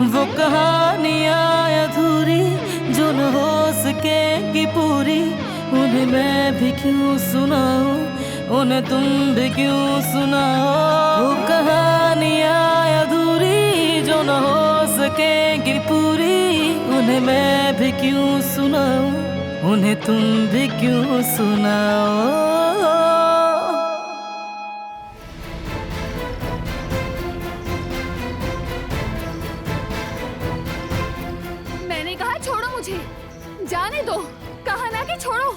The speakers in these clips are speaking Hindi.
वो कहानियाँ अधूरी जो न हो सकेगी पूरी, उन्हें मैं भी क्यों सुनाऊं, उन्हें तुम भी क्यों सुनाओ। वो कहानियाँ अधूरी जो न हो सकेगी पूरी, उन्हें मैं भी क्यों सुनाऊं, उन्हें तुम भी क्यों सुनाओ। मैंने कहा छोड़ो मुझे, जाने दो, कहा ना कि छोड़ो।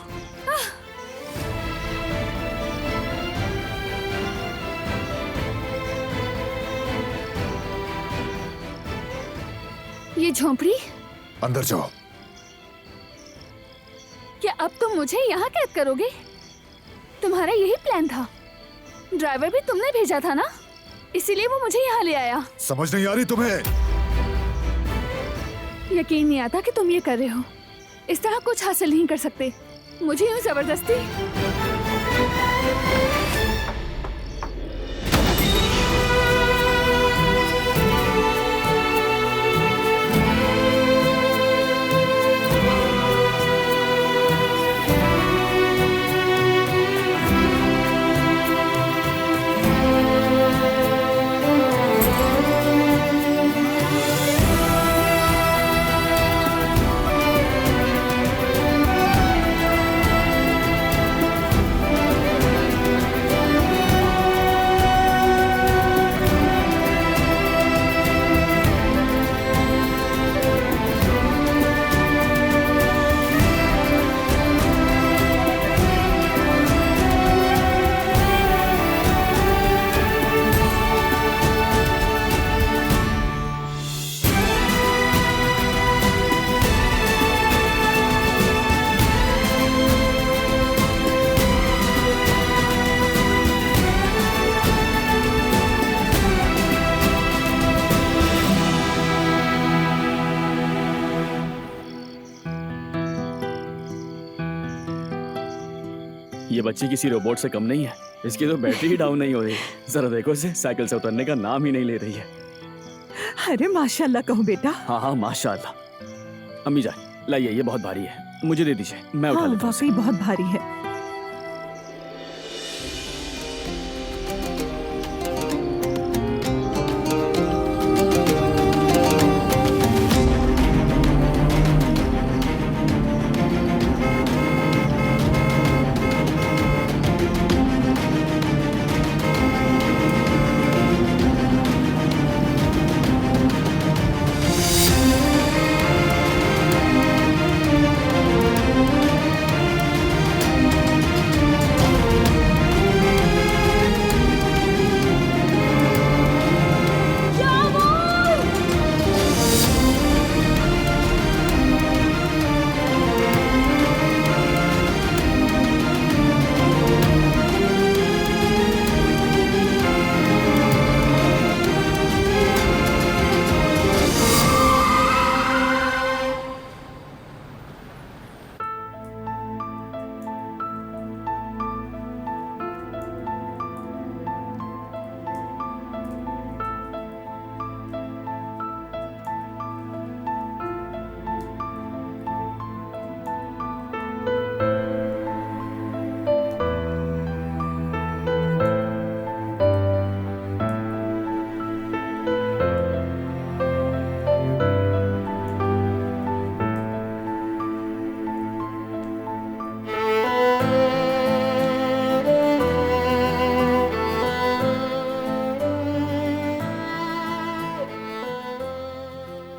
ये झोंपड़ी, अंदर जाओ। क्या अब तुम मुझे यहाँ कैद करोगे? तुम्हारा यही प्लान था? ड्राइवर भी तुमने भेजा था ना, इसीलिए वो मुझे यहाँ ले आया। समझ नहीं आ रही तुम्हें? यकीन नहीं आता कि तुम ये कर रहे हो। इस तरह कुछ हासिल नहीं कर सकते, मुझे यूँ जबरदस्ती। ये बच्ची किसी रोबोट से कम नहीं है, इसकी तो बैटरी ही डाउन नहीं हो रही। जरा देखो इसे, साइकिल से उतरने का नाम ही नहीं ले रही है। अरे माशाल्लाह कहो बेटा। हाँ हाँ माशाअल्लाह। अम्मी जान लाइए, ये बहुत भारी है, मुझे दे दीजिए, मैं उठा हाँ लेता हूँ। वाकई बहुत भारी है।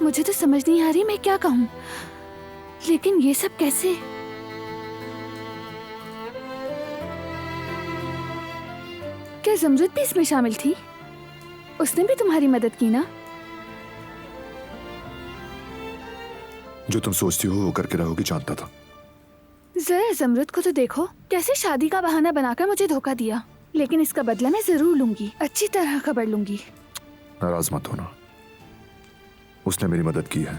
मुझे तो समझ नहीं आ रही मैं क्या कहूँ, लेकिन ये सब कैसे? क्या जमजद भी इसमें शामिल थी? उसने भी तुम्हारी मदद की ना? जो तुम सोचती हो वो करके रहोगी, जानता था। जरा जमरद को तो देखो, कैसे शादी का बहाना बनाकर मुझे धोखा दिया। लेकिन इसका बदला मैं जरूर लूंगी, अच्छी तरह खबर लूंगी। नाराज मत होना, उसने मेरी मदद की है।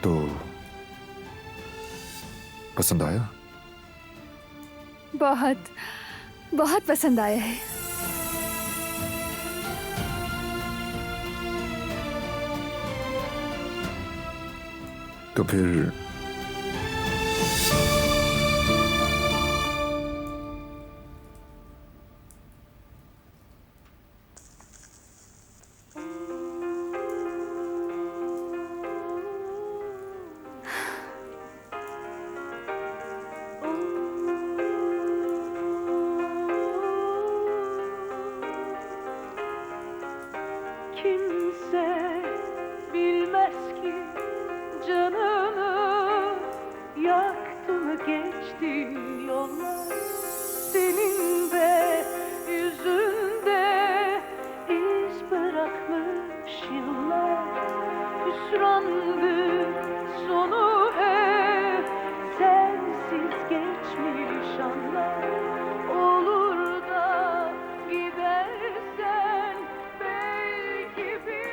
तो पसंद आया? बहुत बहुत पसंद आया है। तो फिर Kimse bilmez ki canını yaktı mı geçti yollar, senin de yüzünde iz bırakmış yıllar. Hüsrandı sonu hep sensiz geçmiş anlar. Olur da gidersen belki bir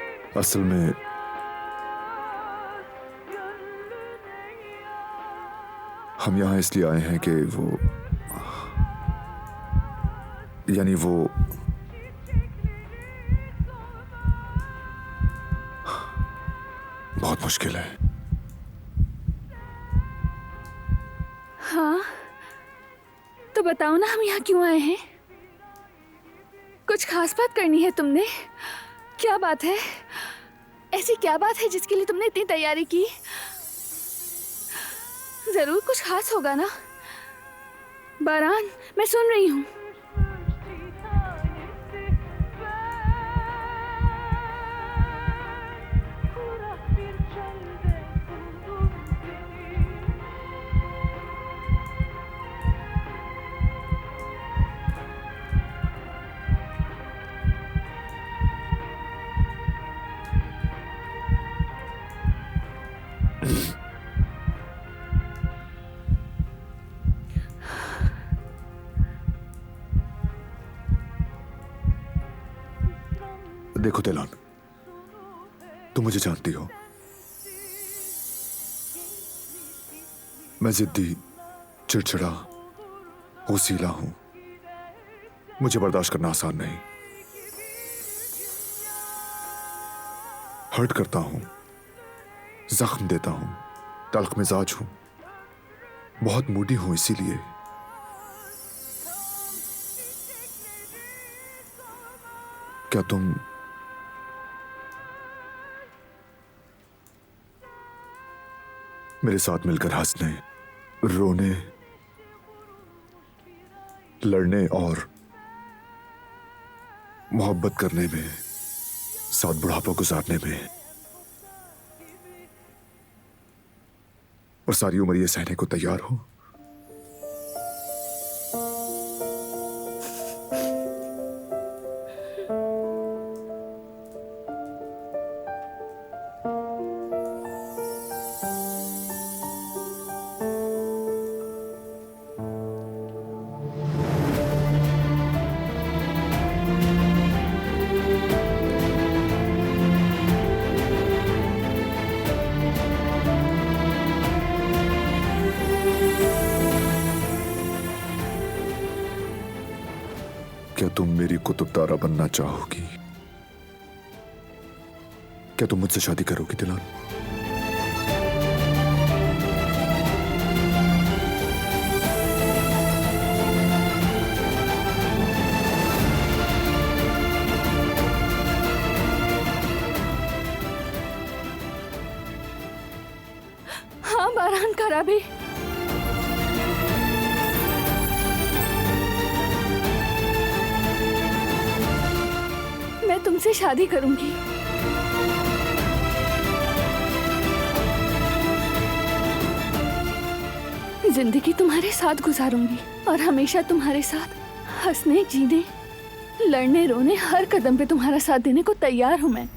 असल में हम यहाँ इसलिए आए हैं कि वो यानी वो बहुत मुश्किल है। हाँ, तो बताओ ना हम यहाँ क्यों आए हैं? कुछ खास बात करनी है तुमने? क्या बात है? ऐसी क्या बात है जिसके लिए तुमने इतनी तैयारी की? जरूर कुछ खास होगा ना। बारान, मैं सुन रही हूँ। देखो तिलान, तुम मुझे जानती हो, मैं जिद्दी, चिड़चिड़ा, होसीला हूं। मुझे बर्दाश्त करना आसान नहीं। हर्ट करता हूं, जख्म देता हूं, तल्ख मिजाज हूं, बहुत मूडी हूं। इसीलिए क्या तुम मेरे साथ मिलकर हंसने, रोने, लड़ने और मोहब्बत करने में, साथ बुढ़ापा गुजारने में और सारी उम्र ये सहने को तैयार हो? क्या तुम मेरी कुतुब तारा बनना चाहोगी? क्या तुम मुझसे शादी करोगी तिलान? हाँ बारान कराबी, मैं तुमसे शादी करूंगी। जिंदगी तुम्हारे साथ गुजारूंगी और हमेशा तुम्हारे साथ हंसने, जीने, लड़ने, रोने, हर कदम पे तुम्हारा साथ देने को तैयार हूं मैं।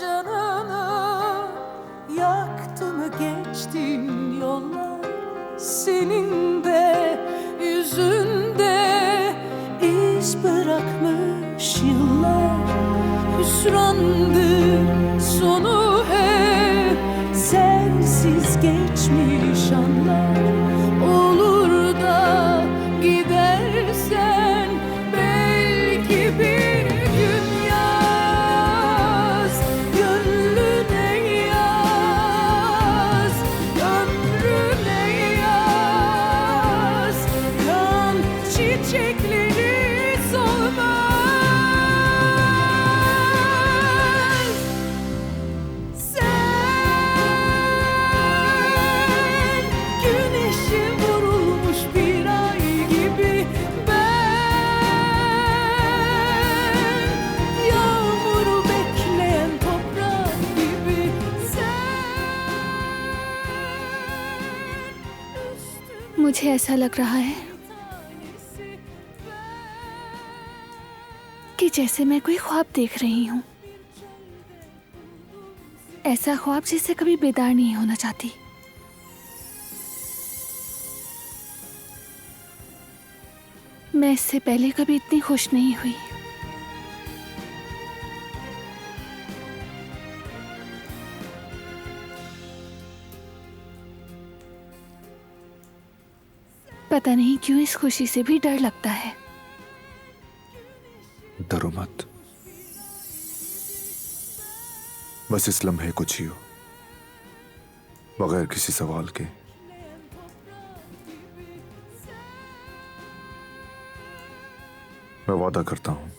canını, yaktın geçtin yollar. Senin de yüzünde iz bırakmış yıllar. Hüsrandır sonu hep, sensiz geçmiş anlar. Olur da gidersen belki bir gün yaz, gönlüne yaz, ömrüne yaz. Kan çiçekleri solmaz. Güneşi vurulmuş bir ay gibi ben, yağmuru bekleyen toprak gibi sen. मुझे ऐसा लग रहा है कि जैसे मैं कोई ख्वाब देख रही हूँ, ऐसा ख्वाब जिससे कभी बेदार नहीं होना चाहती। मैं इससे पहले कभी इतनी खुश नहीं हुई। पता नहीं क्यों इस खुशी से भी डर लगता है। डरो मत, बस इस लम्हे को जियो बगैर किसी सवाल के। मैं वादा करता हूं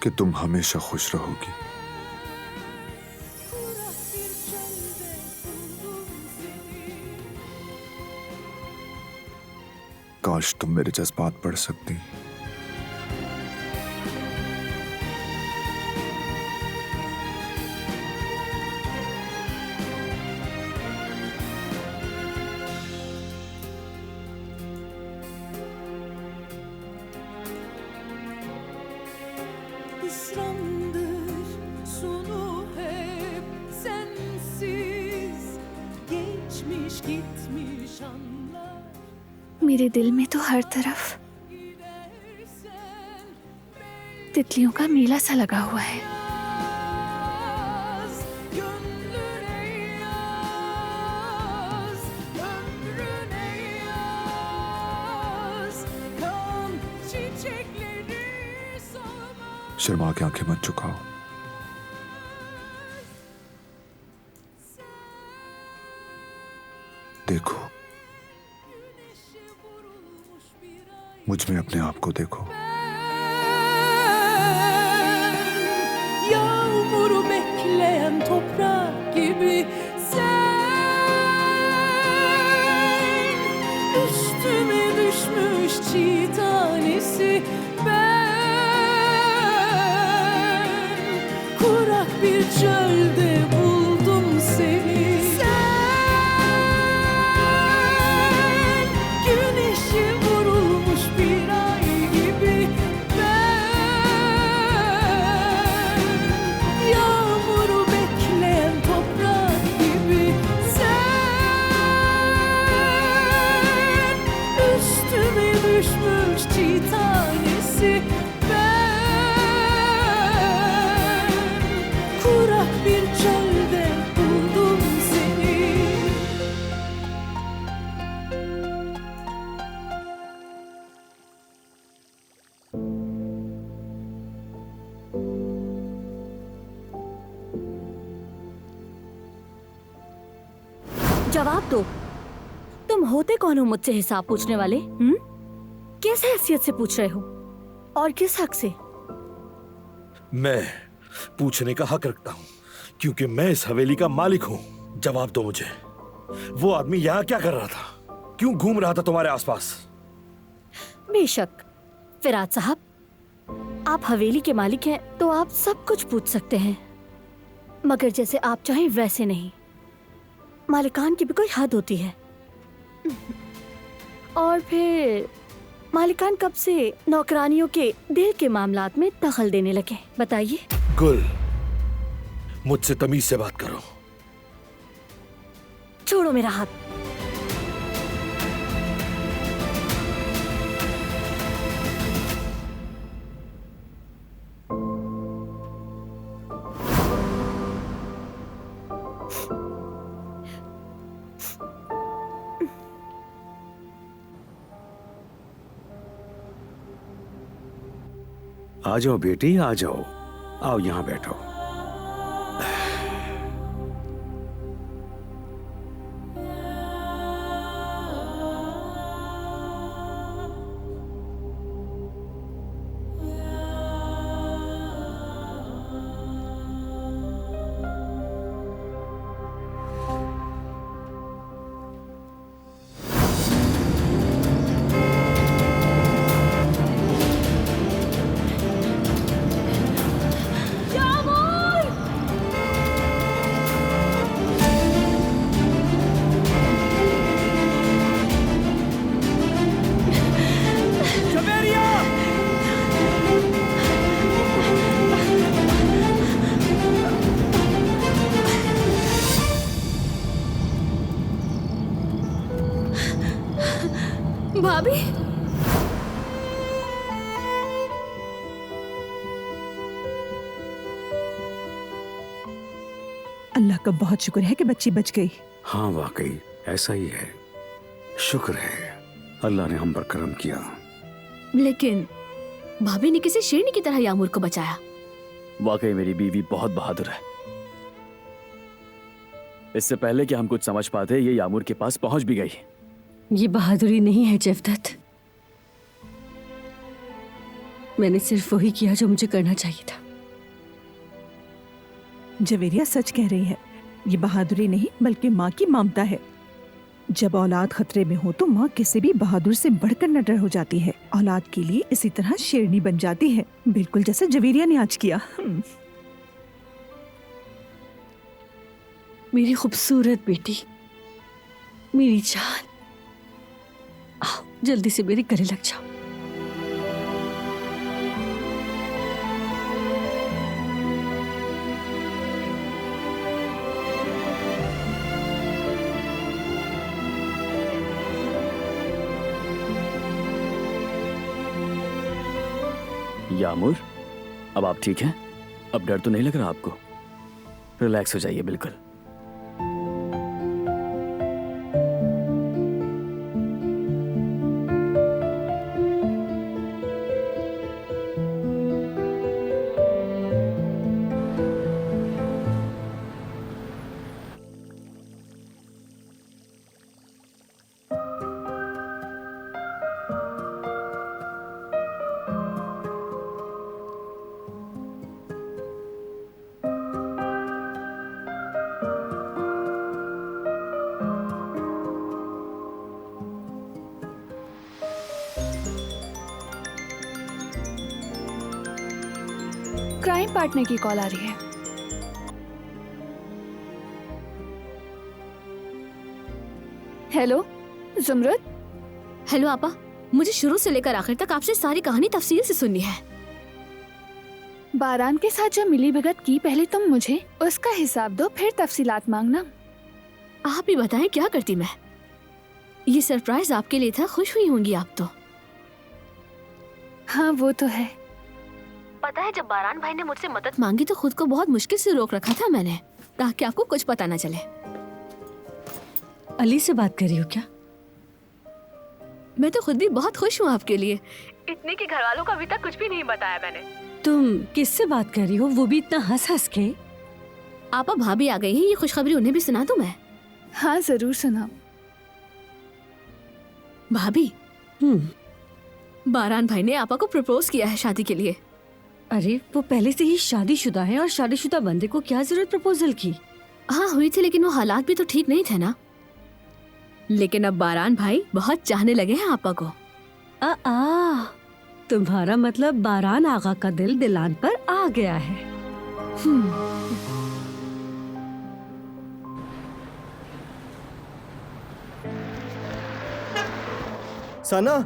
कि तुम हमेशा खुश रहोगी। काश तुम मेरे जज्बात पढ़ सकती। Hüsrandır sonu hep, sensiz geçmiş gitmiş anlar. मेरे दिल में तो हर तरफ Gidersen तितलियों का मेला सा लगा हुआ है। yaz, gönlüne yaz, ömrüne yaz. Kan çiçekleri solmaz. Sharma के आंखें मत झुकाओ। देखो, Güneşi vurulmuş bir ay मुझ में अपने आप को देखो। yağmuru bekleyen toprak gibi sen. Üstüme düşmüş çiğ tanesi ben. Kurak bir çölde buldum seni. Sen güneşi vurulmuş bir ay gibi ben. Yağmuru bekleyen toprak gibi sen. Üstüme düşmüş çiğ tanesi ben. Kurak bir çölde buldum seni. जवाब दो, तुम होते कौन हो मुझसे हिसाब पूछने वाले? किस हैसियत से पूछ रहे हो और किस हक से? मैं पूछने का हक रखता हूँ क्योंकि मैं इस हवेली का मालिक हूँ। जवाब दो मुझे, वो आदमी यहाँ क्या कर रहा था? क्यों घूम रहा था तुम्हारे आसपास? बेशक फिराद साहब, आप हवेली के मालिक हैं तो आप सब कुछ पूछ सकते हैं, मगर जैसे आप चाहें वैसे नहीं। मालिकान की भी कोई हद होती है। और फिर मालिकान कब से नौकरानियों के दिल के मामलात में दखल देने लगे? बताइए। गुल, मुझसे तमीज से बात करो। छोड़ो मेरा हाथ। आ जाओ बेटी, आ जाओ। आओ यहाँ बैठो। भाभी, अल्लाह का बहुत शुक्र है कि बच्ची बच गई। हाँ वाकई ऐसा ही है, शुक्र है अल्लाह ने हम पर करम किया। लेकिन भाभी ने किसी शेरनी की तरह यामूर को बचाया। वाकई मेरी बीवी बहुत बहादुर है। इससे पहले कि हम कुछ समझ पाते ये यामूर के पास पहुंच भी गई। ये बहादुरी नहीं है जवदत, मैंने सिर्फ वही किया जो मुझे करना चाहिए था। जवेरिया सच कह रही है, ये बहादुरी नहीं बल्कि माँ की ममता है। जब औलाद खतरे में हो तो माँ किसी भी बहादुर से बढ़कर निडर हो जाती है। औलाद के लिए इसी तरह शेरनी बन जाती है, बिल्कुल जैसे जवेरिया ने आज किया। मेरी खूबसूरत बेटी, मेरी जान, आओ जल्दी से मेरे गले लग जाओ। यामूर, अब आप ठीक हैं? अब डर तो नहीं लग रहा आपको? रिलैक्स हो जाइए बिल्कुल। क्राइम पार्टनर की कॉल आ रही है। हेलो जुमरत। हेलो आपा, मुझे शुरू से लेकर आखिर तक आपसे सारी कहानी तफसील से सुननी है। बारान के साथ जो मिली भगत की, पहले तुम मुझे उसका हिसाब दो, फिर तफसीलात मांगना। आप ही बताएं क्या करती मैं। ये सरप्राइज आपके लिए था, खुश हुई होंगी आप तो। हाँ वो तो है। पता है जब बारान भाई ने मुझसे मदद मांगी तो खुद को बहुत मुश्किल से रोक रखा था मैंने, ताकि आपको कुछ पता न चले। अली से बात कर रही हो क्या? मैं तो खुद भी बहुत खुश हूँ आपके लिए। इतने कि घर वालों को अभी तक कुछ भी नहीं बताया मैंने। तुम किससे बात कर रही हो, वो भी इतना हंस हंस के? आपा भाभी आ गई हैं, ये खुशखबरी उन्हें भी सुना दूं मैं? हाँ जरूर सुनाओ। भाभी, बारान भाई ने आपा को प्रपोज किया है शादी के लिए। अरे वो पहले से ही शादीशुदा है, और शादीशुदा बंदे को क्या जरूरत प्रपोजल की? हाँ हुई थी, लेकिन वो हालात भी तो ठीक नहीं थे ना। लेकिन अब बारान भाई बहुत चाहने लगे हैं आपा को। तुम्हारा मतलब बारान आगा का दिल दिलान पर आ गया है। सना,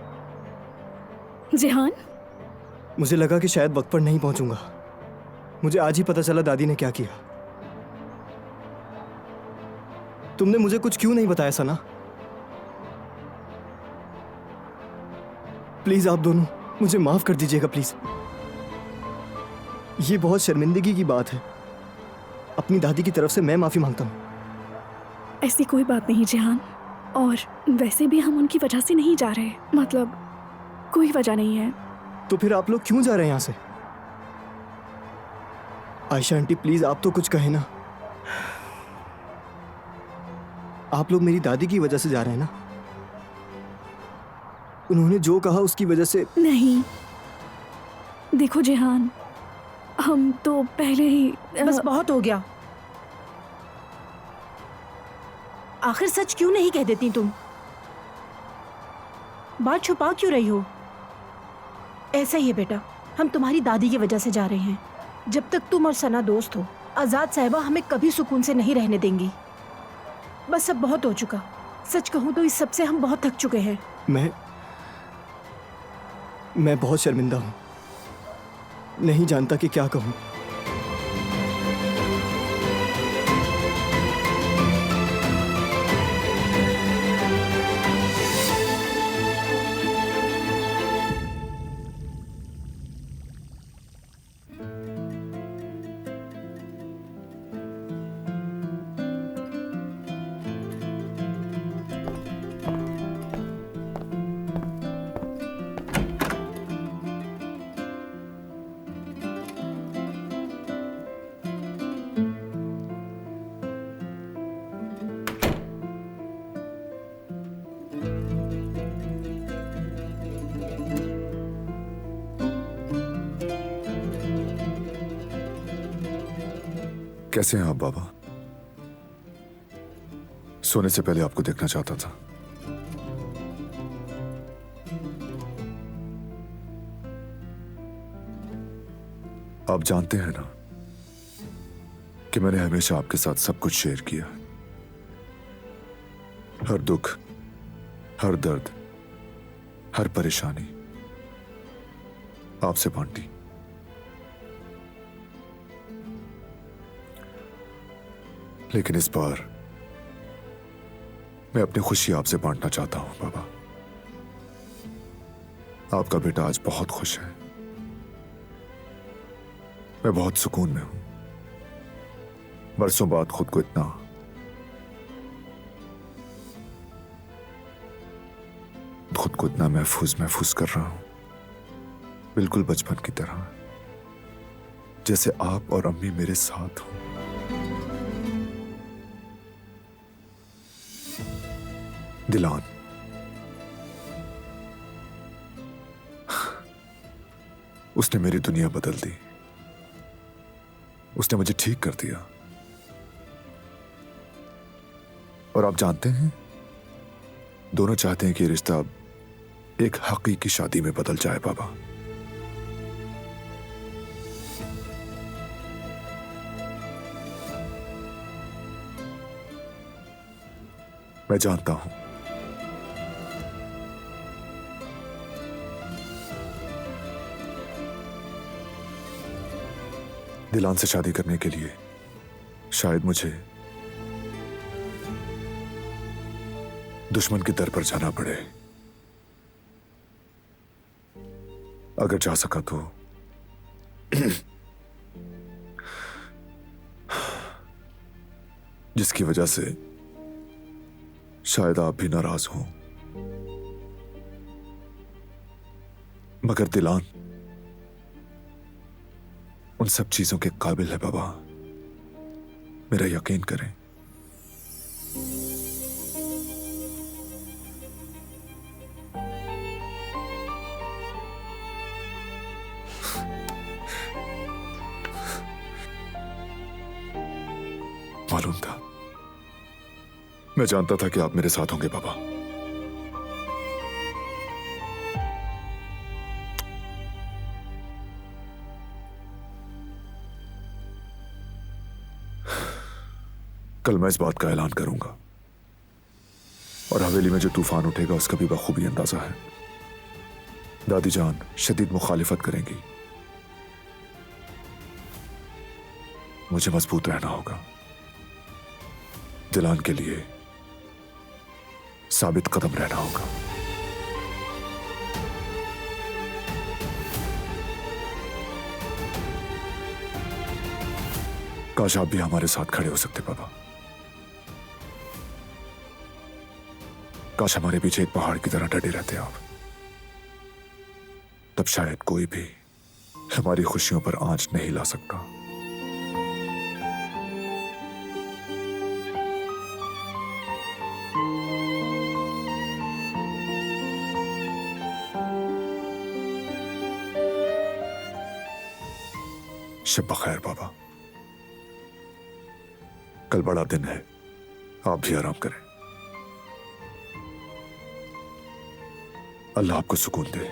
जेहान, मुझे लगा कि शायद वक्त पर नहीं पहुंचूंगा। मुझे आज ही पता चला दादी ने क्या किया। तुमने मुझे कुछ क्यों नहीं बताया सना? प्लीज आप दोनों मुझे माफ कर दीजिएगा प्लीज। ये बहुत शर्मिंदगी की बात है। अपनी दादी की तरफ से मैं माफी मांगता हूँ। ऐसी कोई बात नहीं जेहान, और वैसे भी हम उनकी वजह से नहीं जा रहे, मतलब कोई वजह नहीं है। तो फिर आप लोग क्यों जा रहे हैं यहाँ से? आयशा आंटी प्लीज आप तो कुछ कहें ना। आप लोग मेरी दादी की वजह से जा रहे हैं ना? उन्होंने जो कहा उसकी वजह से। नहीं, देखो जेहान, हम तो पहले ही बस बहुत हो गया। आखिर सच क्यों नहीं कह देती तुम? बात छुपा क्यों रही हो? ऐसा ही है बेटा, हम तुम्हारी दादी की वजह से जा रहे हैं। जब तक तुम और सना दोस्त हो, आजाद साहिबा हमें कभी सुकून से नहीं रहने देंगी। बस अब बहुत हो चुका। सच कहूं तो इस सब से हम बहुत थक चुके हैं। मैं बहुत शर्मिंदा हूं, नहीं जानता कि क्या कहूं। कैसे हैं आप बाबा? सोने से पहले आपको देखना चाहता था। आप जानते हैं ना कि मैंने हमेशा आपके साथ सब कुछ शेयर किया। हर दुख, हर दर्द, हर परेशानी आपसे बांटी। लेकिन इस बार मैं अपनी खुशी आपसे बांटना चाहता हूं बाबा। आपका बेटा आज बहुत खुश है। मैं बहुत सुकून में हूं। बरसों बाद खुद को इतना महफूज कर रहा हूं, बिल्कुल बचपन की तरह, जैसे आप और अम्मी मेरे साथ हो। दिलान, उसने मेरी दुनिया बदल दी। उसने मुझे ठीक कर दिया। और आप जानते हैं, दोनों चाहते हैं कि रिश्ता अब एक हकीकी शादी में बदल जाए बाबा। मैं जानता हूं दिलान से शादी करने के लिए शायद मुझे दुश्मन के दर पर जाना पड़े। अगर जा सका तो जिसकी वजह से शायद आप भी नाराज हो, मगर दिलान उन सब चीजों के काबिल है बाबा, मेरा यकीन करें। मालूम था, मैं जानता था कि आप मेरे साथ होंगे बाबा। कल मैं इस बात का ऐलान करूंगा और हवेली में जो तूफान उठेगा उसका भी बखूबी अंदाजा है। दादी जान शदीद मुखालिफत करेंगी। मुझे मजबूत रहना होगा। दिलान के लिए साबित कदम रहना होगा। काश आप भी हमारे साथ खड़े हो सकते पापा। काश हमारे पीछे एक पहाड़ की तरह डटे रहते आप। तब शायद कोई भी हमारी खुशियों पर आंच नहीं ला सकता। शब बखैर बाबा। कल बड़ा दिन है, आप भी आराम करें। अल्लाह आपको सुकून दे।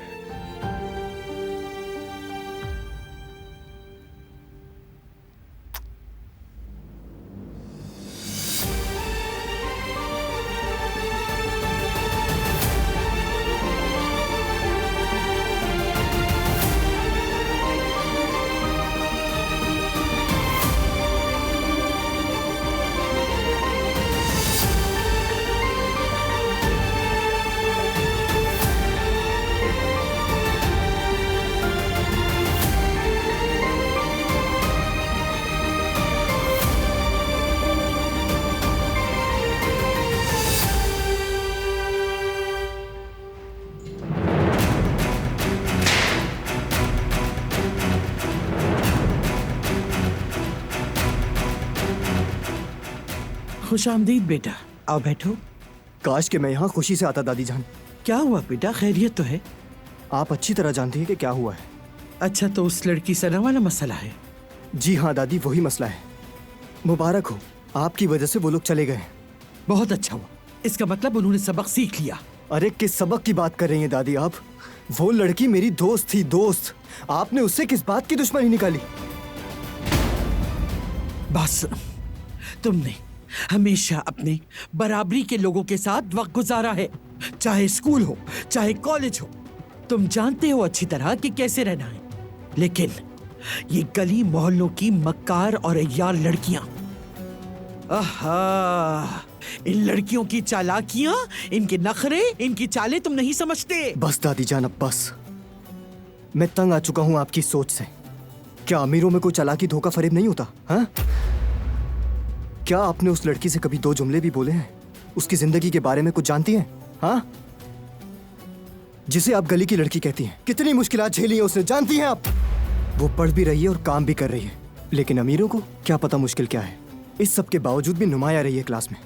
खुश आमदीद बेटा, आओ बैठो। काश कि मैं यहाँ खुशी से आता दादी जान। क्या हुआ बेटा, खैरियत तो है? आप अच्छी तरह जानती हैं कि क्या हुआ है। अच्छा, तो उस लड़की सना वाला मसला है? जी हाँ दादी, वही मसला है। मुबारक हो, आपकी वजह से वो लोग चले गए। बहुत अच्छा हुआ, इसका मतलब उन्होंने सबक सीख लिया। अरे किस सबक की बात कर रही हैं दादी आप? वो लड़की मेरी दोस्त थी, दोस्त। आपने उससे किस बात की दुश्मनी निकाली? बस तुमने हमेशा अपने बराबरी के लोगों के साथ वक्त गुजारा है, चाहे स्कूल हो चाहे कॉलेज हो। तुम जानते हो अच्छी तरह कि कैसे रहना है। लेकिन ये गली मोहल्लों की मक्कार और अय्यार लड़कियां, आहा, इन लड़कियों की चालाकियां, इनके नखरे, इनकी चालें तुम नहीं समझते। बस दादी जान, अब बस। मैं तंग आ चुका हूं आपकी सोच से। क्या अमीरों में कोई चालाकी धोखा फरेब नहीं होता? हाँ? क्या आपने उस लड़की से कभी दो जुमले भी बोले हैं? उसकी जिंदगी के बारे में कुछ जानती हैं? हाँ? जिसे आप गली की लड़की कहती हैं, कितनी मुश्किलात झेली है उसने, जानती हैं आप? वो पढ़ भी रही है और काम भी कर रही है, लेकिन अमीरों को क्या पता मुश्किल क्या है। इस सब के बावजूद भी नुमाया रही है क्लास में।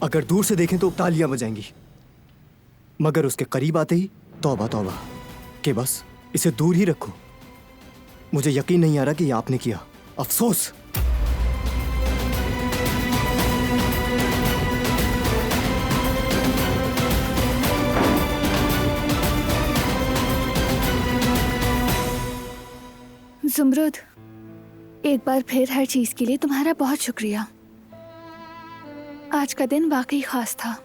अगर दूर से देखें तो तालियां बजाएंगी, मगर उसके करीब आते ही तौबा तौबा कि बस इसे दूर ही रखो। मुझे यकीन नहीं आ रहा कि ये आपने किया। अफसोस। जुमरुद, एक बार फिर हर चीज के लिए तुम्हारा बहुत शुक्रिया। आज का दिन वाकई खास था,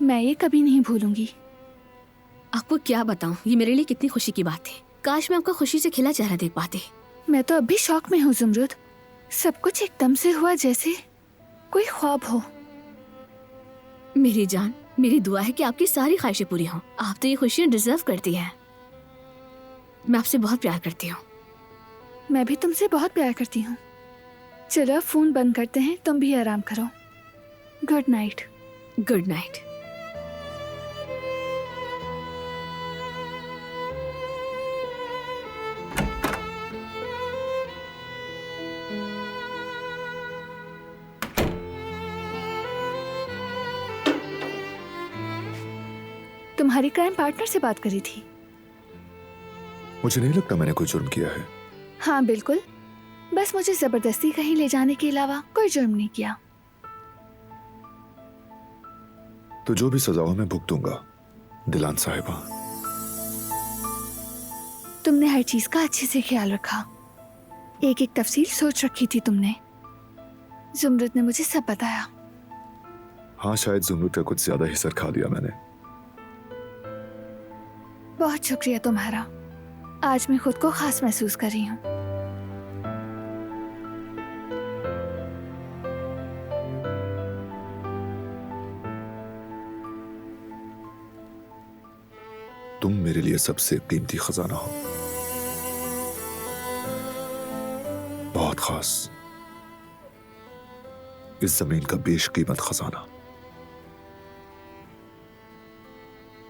मैं ये कभी नहीं भूलूंगी। आपको क्या बताऊं, ये मेरे लिए कितनी खुशी की बात है। काश मैं आपका खुशी से खिला चेहरा देख पाती। मैं तो अब भी शौक में हूँ जुमरुद। सब कुछ एकदम से हुआ जैसे कोई ख्वाब हो। मेरी जान, मेरी दुआ है कि आपकी सारी ख्वाहिशें पूरी हों। आप तो ये खुशियाँ डिजर्व करती हैं। मैं आपसे बहुत प्यार करती हूँ। मैं भी तुमसे बहुत प्यार करती हूँ। चलो फोन बंद करते हैं, तुम भी आराम करो। Good night. Good night. तुम्हारी क्राइम पार्टनर से बात करी थी? मुझे नहीं लगता मैंने कोई जुर्म किया है। हाँ बिल्कुल, बस मुझे जबरदस्ती कहीं ले जाने के अलावा कोई जुर्म नहीं किया। तो जो भी सजा हो मैं भुगतूंगा दिलान साहिबा। तुमने हर चीज का अच्छे से ख्याल रखा, एक एक तफसील सोच रखी थी तुमने। जुमरुद ने मुझे सब बताया। हाँ, शायद जुमरुद का कुछ ज्यादा ही सर खा लिया मैंने। बहुत शुक्रिया तुम्हारा। आज मैं खुद को खास महसूस कर रही हूँ। तुम मेरे लिए सबसे कीमती खजाना हो, बहुत खास, इस जमीन का बेशकीमत खजाना।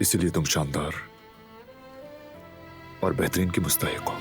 इसलिए तुम शानदार और बेहतरीन की मुस्तहिक हो।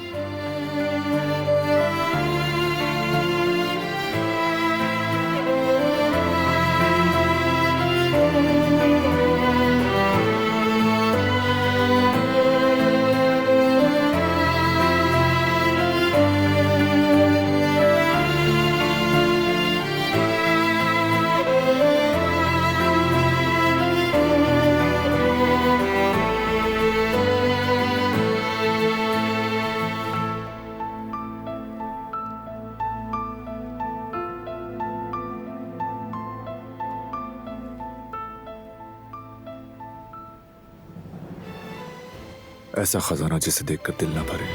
ऐसा खजाना जिसे देखकर दिल ना भरे।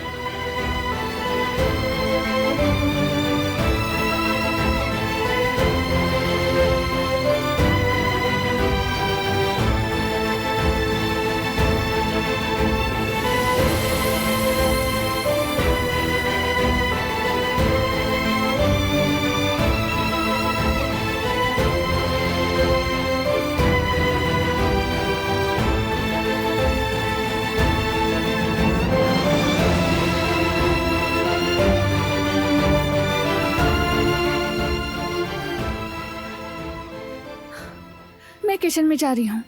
मैं किचन में जा रही हूँ।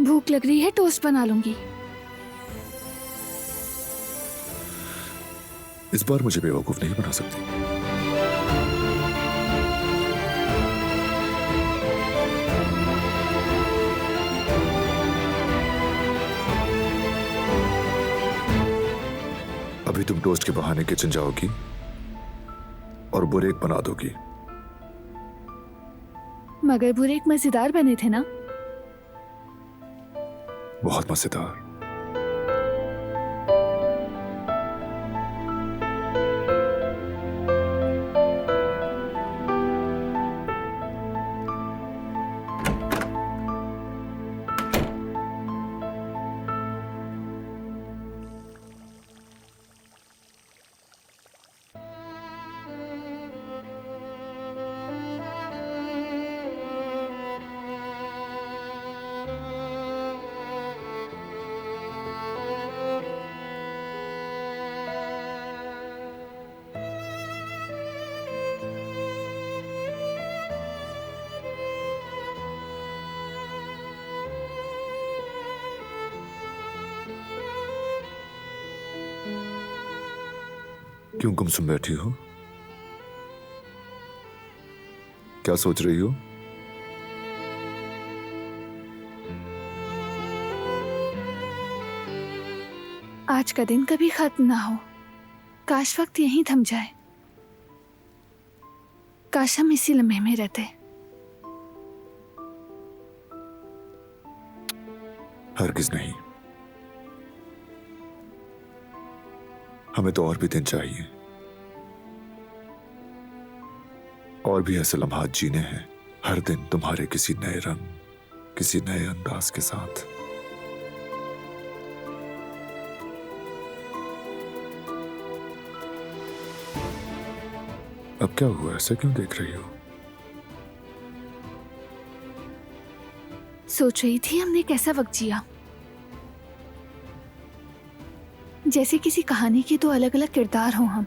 भूख लग रही है, टोस्ट बना लूंगी। इस बार मुझे बेवकूफ नहीं बना सकती। अभी तुम टोस्ट के बहाने किचन जाओगी और बुरेक बना दोगी। मगर बुरेक मजेदार बने थे ना? बहुत मजेदार। क्यों गुमसुम बैठी हो? क्या सोच रही हो? आज का दिन कभी खत्म ना हो। काश वक्त यहीं थम जाए। काश हम इसी लम्हे में रहते। हरगिज नहीं। हमें तो और भी दिन चाहिए, और भी ऐसे लम्हात जीने हैं, हर दिन तुम्हारे किसी नए रंग, किसी नए अंदाज के साथ। अब क्या हुआ? ऐसा क्यों देख रही हो? सोच रही थी हमने कैसा वक्त जिया। जैसे किसी कहानी के दो अलग अलग किरदार हों हम,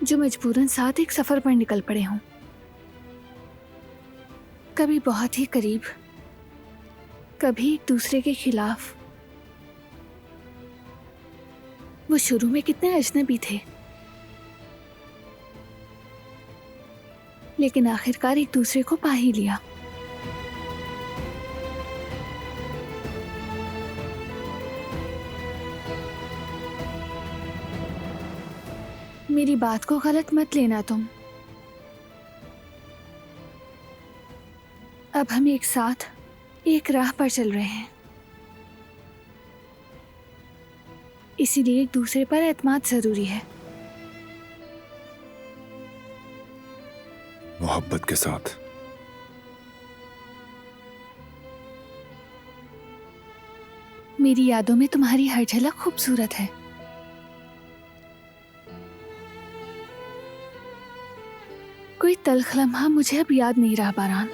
जो मजबूरन साथ एक सफर पर निकल पड़े हों। कभी बहुत ही करीब, कभी एक दूसरे के खिलाफ। वो शुरू में कितने अजनबी थे, लेकिन आखिरकार एक दूसरे को पा ही लिया। मेरी बात को गलत मत लेना तुम। अब हम एक साथ एक राह पर चल रहे हैं। इसीलिए एक दूसरे पर एतमाद जरूरी है। मोहब्बत के साथ। मेरी यादों में तुम्हारी हर झलक खूबसूरत है। कोई तल्ख लम्हा मुझे अब याद नहीं रहा बारान।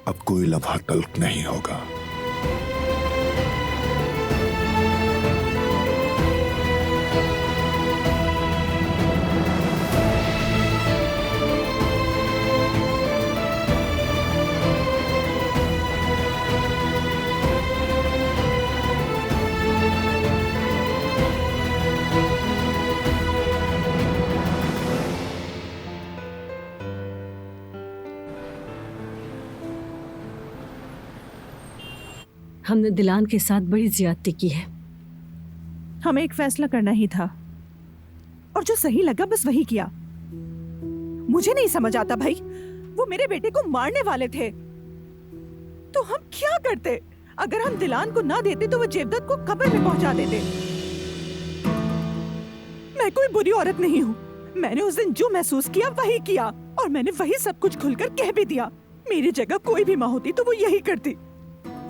अब कोई लम्हा तल्ख नहीं होगा। हमने दिलान के साथ बड़ी ज्यादती की है। हमें एक फैसला करना ही था और जो सही लगा बस वही किया। मुझे नहीं समझ आता भाई, वो मेरे बेटे को मारने वाले थे तो हम क्या करते? अगर हम दिलान को ना देते तो वो जेवदत को कब्र में पहुंचा देते। मैं कोई बुरी औरत नहीं हूँ। मैंने उस दिन जो महसूस किया वही किया और मैंने वही सब कुछ खुलकर कह भी दिया। मेरी जगह कोई भी माँ होती तो वो यही करती।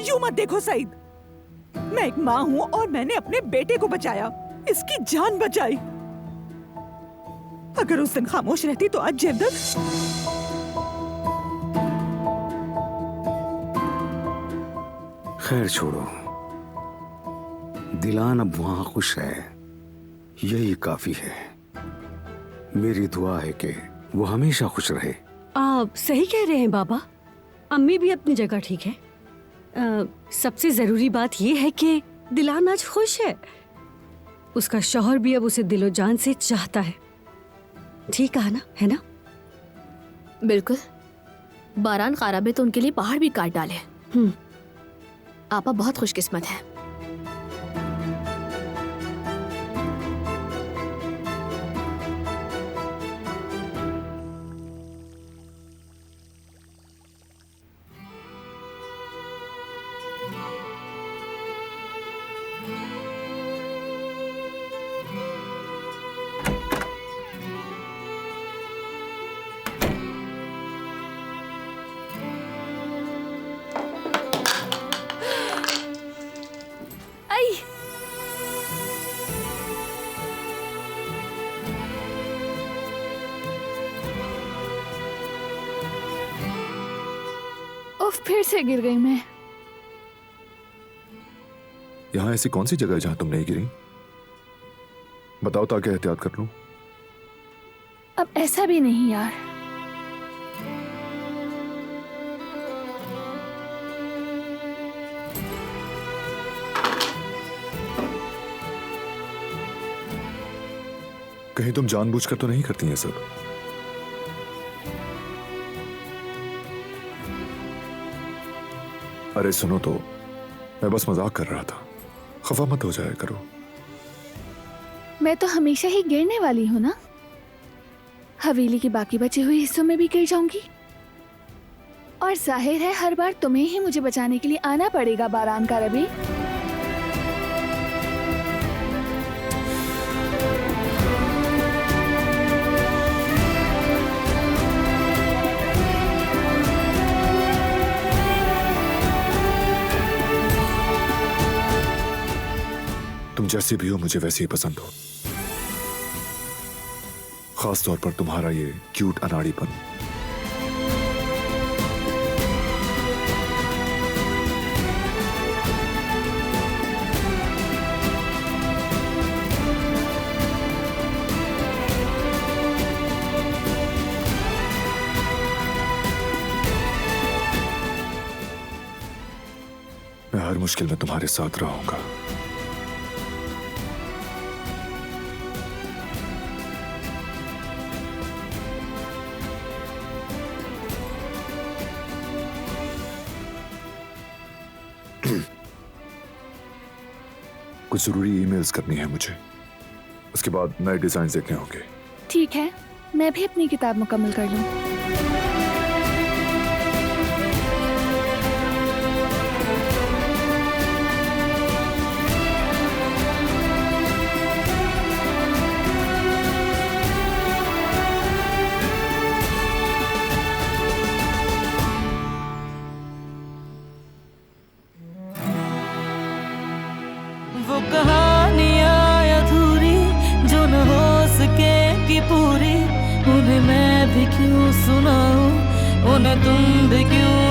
यूं मत देखो सईद, मैं एक माँ हूँ और मैंने अपने बेटे को बचाया, इसकी जान बचाई। अगर उस दिन खामोश रहती तो आज जेवदत। खैर छोड़ो, दिलान अब वहां खुश है, यही काफी है। मेरी दुआ है कि वो हमेशा खुश रहे। आप सही कह रहे हैं बाबा, अम्मी भी अपनी जगह ठीक है। सबसे जरूरी बात यह है कि दिलान आज खुश है। उसका शौहर भी अब उसे दिलो जान से चाहता है। ठीक कहा ना, है ना? बिल्कुल। बारान खारा में तो उनके लिए पहाड़ भी काट डाले। आपा बहुत खुशकिस्मत है। फिर से गिर गई मैं। यहां ऐसी कौन सी जगह है जहां तुम नहीं गिरी? बताओ ताकि एहतियात कर लूं। अब ऐसा भी नहीं यार। कहीं तुम जानबूझकर तो नहीं करती हैं सब? अरे सुनो तो, मैं बस मजाक कर रहा था, खफा मत हो जाया करो। मैं तो हमेशा ही गिरने वाली हूँ ना। हवेली के बाकी बचे हुए हिस्सों में भी गिर जाऊंगी और जाहिर है हर बार तुम्हें ही मुझे बचाने के लिए आना पड़ेगा बारान का रबी। तुम जैसी भी हो मुझे वैसे ही पसंद हो, खास तौर पर तुम्हारा ये क्यूट अनाड़ीपन। मैं हर मुश्किल में तुम्हारे साथ रहूंगा। कुछ जरूरी ईमेल्स करनी है मुझे, उसके बाद नए डिजाइन देखने होंगे। ठीक है, मैं भी अपनी किताब मुकम्मल कर लूं। वो कहानियाँ अधूरी जो न हो सकेगी पूरी, उन्हें मैं भी क्यों सुनाऊं, उन्हें तुम भी क्यों